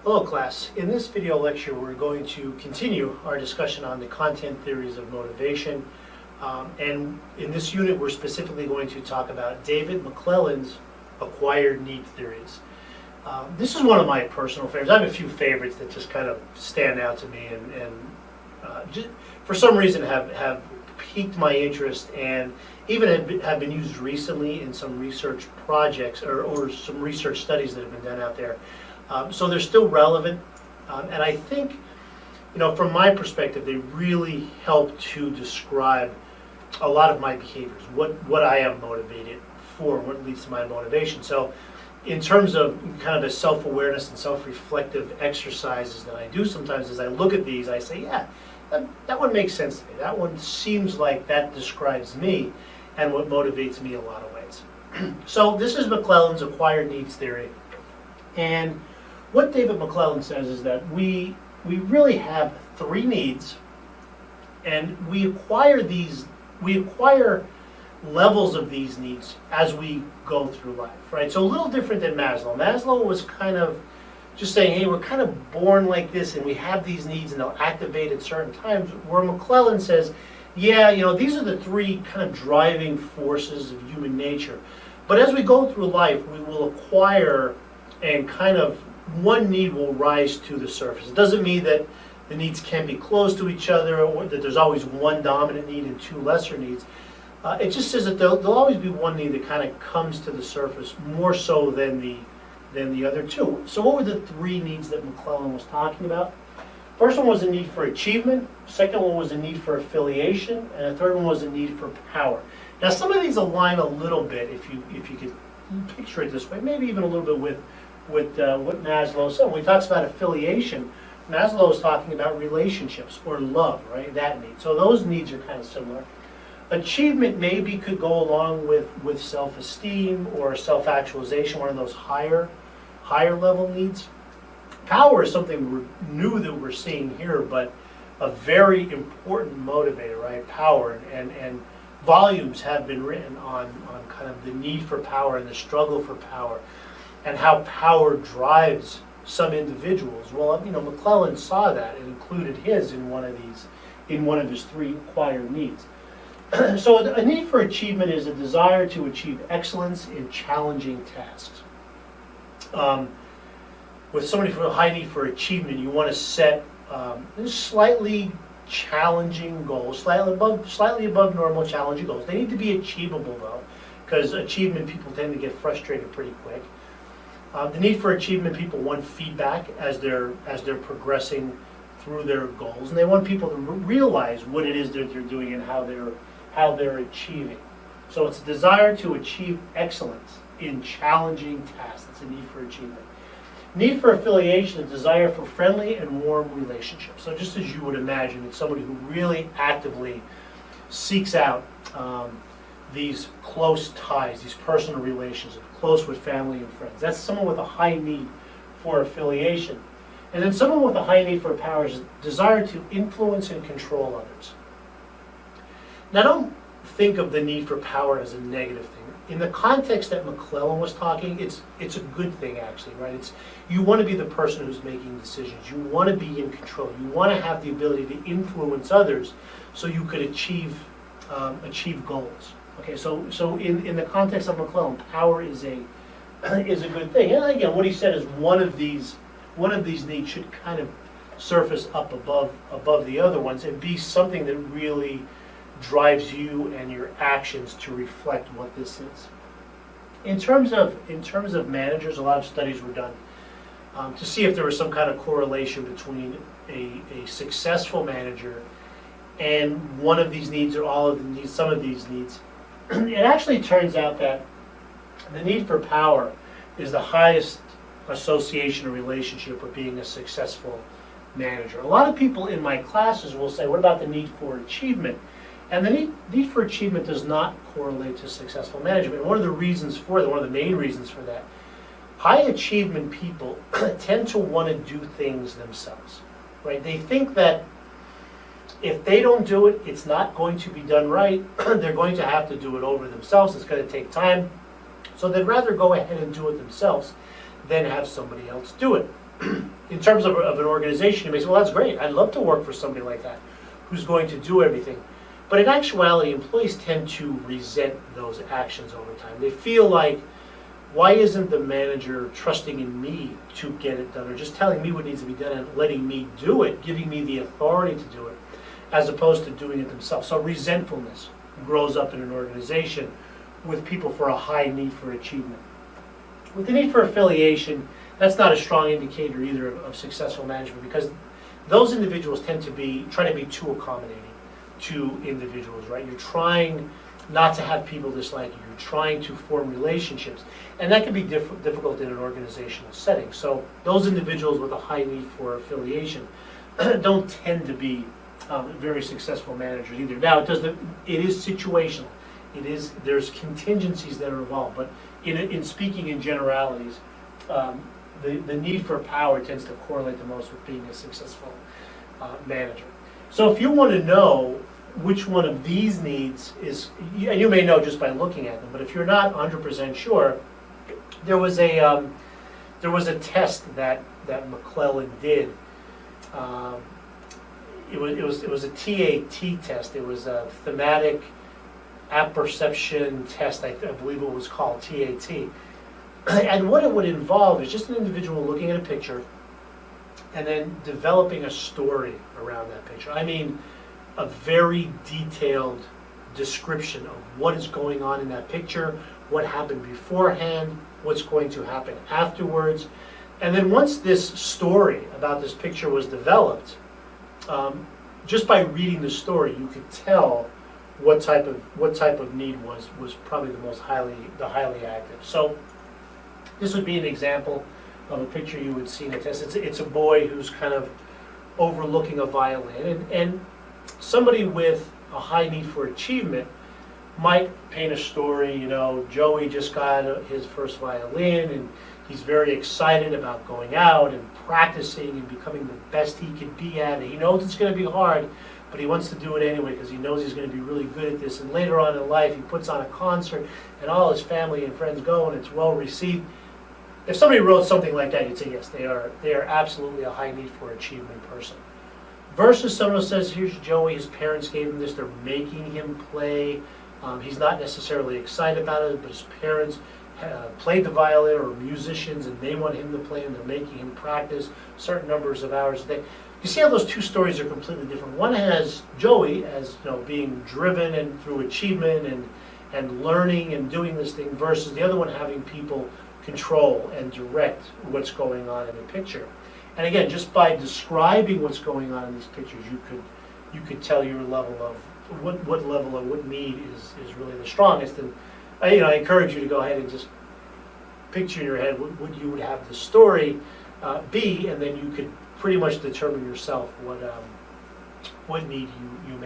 Hello class. In this video lecture we're going to continue our discussion on the content theories of motivation. And in this unit we're specifically going to talk about David McClelland's acquired need theories. This is one of my personal favorites. I have a few favorites that just kind of stand out to me and just, for some reason have piqued my interest and even have been used recently in some research projects or some research studies that have been done out there. So they're still relevant, and I think, from my perspective, they really help to describe a lot of my behaviors, what I am motivated for, what leads to my motivation. So in terms of kind of the self-awareness and self-reflective exercises that I do sometimes, as I look at these, I say, yeah, that one makes sense to me. That one seems like that describes me and what motivates me in a lot of ways. So this is McClelland's acquired needs theory. And what David McClelland says is that we really have three needs, and we acquire levels of these needs as we go through life, right? So a little different than Maslow. Maslow was kind of just saying, hey, we're kind of born like this and we have these needs and they'll activate at certain times, where McClelland says, yeah, these are the three kind of driving forces of human nature. But as we go through life, we will acquire and kind of one need will rise to the surface. It doesn't mean that the needs can be close to each other or that there's always one dominant need and two lesser needs. It just says that there'll always be one need that kind of comes to the surface more so than the other two. So what were the three needs that McClelland was talking about? First one was a need for achievement. Second one was a need for affiliation, and the third one was a need for power. Now some of these align a little bit if you could picture it this way, maybe even a little bit with what Maslow said. When he talks about affiliation, Maslow is talking about relationships or love, right? That need. So those needs are kind of similar. Achievement maybe could go along with self-esteem or self-actualization, one of those higher level needs. Power is something new that we're seeing here, but a very important motivator, right? Power and volumes have been written on kind of the need for power and the struggle for power, and how power drives some individuals. Well, McClelland saw that and included his in one of his three acquired needs. So a need for achievement is a desire to achieve excellence in challenging tasks. With somebody with a high need for achievement, you want to set slightly challenging goals, slightly above normal challenging goals. They need to be achievable though, because achievement people tend to get frustrated pretty quick. The need for achievement, people want feedback as they're progressing through their goals, and they want people to realize what it is that they're doing and how they're achieving. So it's a desire to achieve excellence in challenging tasks. That's a need for achievement. Need for affiliation, a desire for friendly and warm relationships. So just as you would imagine, it's somebody who really actively seeks out these close ties, these personal relationships, close with family and friends. That's someone with a high need for affiliation. And then someone with a high need for power is a desire to influence and control others. Now don't think of the need for power as a negative thing. In the context that McClelland was talking, it's a good thing actually, right? You want to be the person who's making decisions. You want to be in control. You want to have the ability to influence others so you could achieve goals. Okay, so in the context of McClelland, power is a good thing. And again, what he said is one of these needs should kind of surface up above the other ones and be something that really drives you and your actions to reflect what this is. In terms of managers, a lot of studies were done to see if there was some kind of correlation between a successful manager and one of these needs or all of the needs, some of these needs. It actually turns out that the need for power is the highest association or relationship with being a successful manager. A lot of people in my classes will say, what about the need for achievement? And the need for achievement does not correlate to successful management. One of the reasons for that, one of the main reasons for that, high achievement people tend to want to do things themselves, right? They think that if they don't do it, it's not going to be done right. They're going to have to do it over themselves. It's going to take time. So they'd rather go ahead and do it themselves than have somebody else do it. in terms of an organization, you may say, well, that's great. I'd love to work for somebody like that who's going to do everything. But in actuality, employees tend to resent those actions over time. They feel like, why isn't the manager trusting in me to get it done, or just telling me what needs to be done and letting me do it, giving me the authority to do it, as opposed to doing it themselves. So resentfulness grows up in an organization with people for a high need for achievement. With the need for affiliation, that's not a strong indicator either of successful management, because those individuals tend to be trying to be too accommodating to individuals, right? You're trying not to have people dislike you. You're trying to form relationships, and that can be difficult in an organizational setting. So those individuals with a high need for affiliation don't tend to be very successful managers either. Now, it is situational. There's contingencies that are involved, but in speaking in generalities, the need for power tends to correlate the most with being a successful manager. So if you want to know which one of these needs is, and you may know just by looking at them, but if you're not 100% sure, there was a test that McClellend did. It was a TAT test. It was a thematic apperception test, I believe it was called TAT. And what it would involve is just an individual looking at a picture and then developing a story around that picture. I mean, a very detailed description of what is going on in that picture, what happened beforehand, what's going to happen afterwards. And then once this story about this picture was developed, just by reading the story, you could tell what type of need was probably the highly active. So this would be an example of a picture you would see in a test. It's a boy who's kind of overlooking a violin, and somebody with a high need for achievement might paint a story. You know, Joey just got his first violin, and he's very excited about going out and practicing and becoming the best he can be at it. He knows it's going to be hard, but he wants to do it anyway because he knows he's going to be really good at this. And later on in life, he puts on a concert, and all his family and friends go, and it's well received. If somebody wrote something like that, you'd say, yes, they are absolutely a high need for achievement person. Versus someone who says, here's Joey, his parents gave him this, they're making him play. He's not necessarily excited about it, but his parents played the violin or are musicians, and they want him to play, and they're making him practice certain numbers of hours a day. You see how those two stories are completely different. One has Joey as being driven and through achievement and learning and doing this thing, versus the other one having people control and direct what's going on in the picture. And again, just by describing what's going on in these pictures, you could tell your level of what level of what need is really the strongest. And I encourage you to go ahead and just picture in your head what you would have the story be, and then you could pretty much determine yourself what need you may